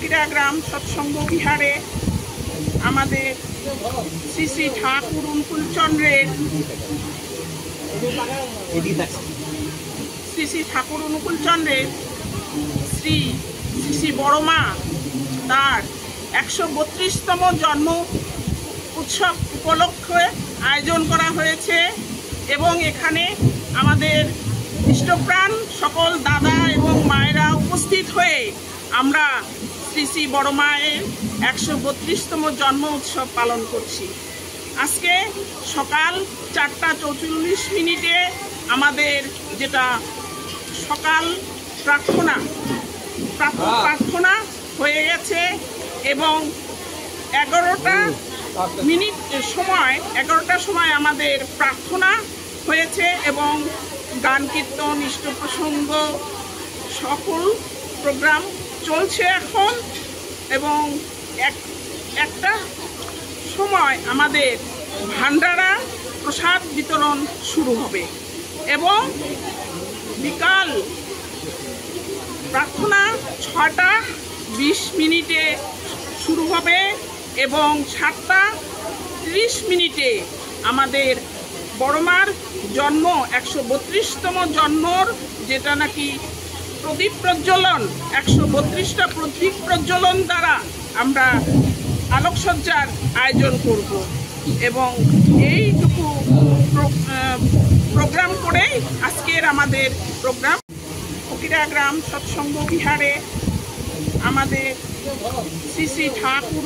ফকিরাগ্রাম সৎসঙ্গ বিহারে আমাদের শ্রী শ্রী ঠাকুর অনুকূলচন্দ্রের শ্রী শ্রী বড়মা তার 132তম জন্ম উৎসব উপলক্ষে আয়োজন করা হয়েছে এবং এখানে আমাদের ইষ্টপ্রাণ সকল দাদা এবং মায়েরা উপস্থিত হয়ে আমরা শ্রী শ্রী বড়মায়ের 132তম জন্ম উৎসব পালন করছি। আজকে সকাল 4:44 আমাদের যেটা সকাল প্রার্থনা হয়ে গেছে এবং 11টার সময় আমাদের প্রার্থনা হয়েছে এবং গান কীর্তন ইষ্ট প্রসঙ্গ সকল প্রোগ্রাম চলছে এখন এবং একটা সময় আমাদের ভান্ডারা প্রসাদ বিতরণ শুরু হবে এবং বিকাল প্রার্থনা 6:20 শুরু হবে এবং 7:30 আমাদের বড়মার জন্ম 132তম জন্মর যেটা নাকি প্রদীপ প্রজ্বলন 132টা প্রদীপ প্রজ্বলন দ্বারা আমরা আলোকসজ্জার আয়োজন করব এবং এইটুকু প্রোগ্রাম করেই আজকের আমাদের প্রোগ্রাম ফকিরাগ্রাম সৎসঙ্গ বিহারে আমাদের শ্রী শ্রী ঠাকুর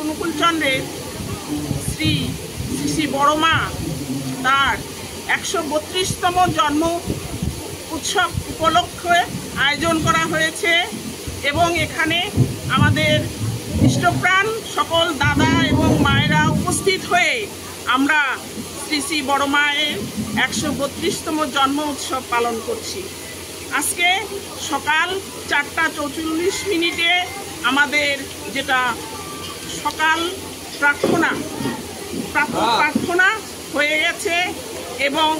অনুকূলচন্দ্রের শ্রী শ্রী বড়মা তার 132তম জন্ম উৎসব উপলক্ষে আয়োজন করা হয়েছে এবং এখানে আমাদের ইষ্টপ্রাণ সকল দাদা এবং মায়েরা উপস্থিত হয়ে আমরা শ্রী শ্রী বড়মায়ের 132তম জন্ম উৎসব পালন করছি। আজকে সকাল 4:44 আমাদের যেটা সকাল প্রার্থনা হয়ে গেছে এবং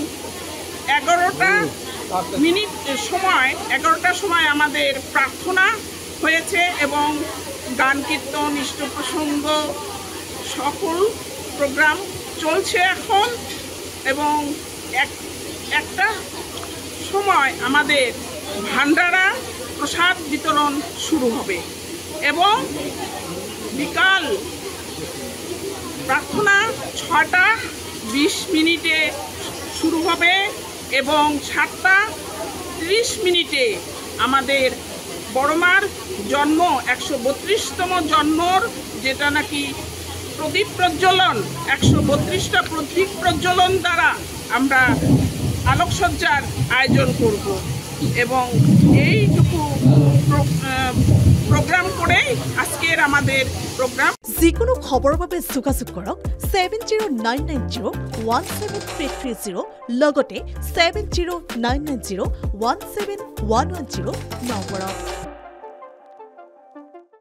11টার সময় আমাদের প্রার্থনা হয়েছে এবং গান কীর্তন ইষ্ট প্রসঙ্গ সকল প্রোগ্রাম চলছে এখন এবং একটা সময় আমাদের ভান্ডারা প্রসাদ বিতরণ শুরু হবে এবং বিকাল প্রার্থনা 6:20 শুরু হবে এবং 7:30 আমাদের বড়মার জন্ম 132তম জন্মর যেটা নাকি প্রদীপ প্রজ্বলন 132টা প্রদীপ প্রজ্বলন দ্বারা আমরা আলোকসজ্জার আয়োজন করব এবং এইটুকু প্রোগ্রাম করেই আজকের আমাদের প্রোগ্রাম। যিকোনো খবৰৰ বাবে যোগাযোগ কৰক 7099017330 লগতে 7099017110 নম্বৰত।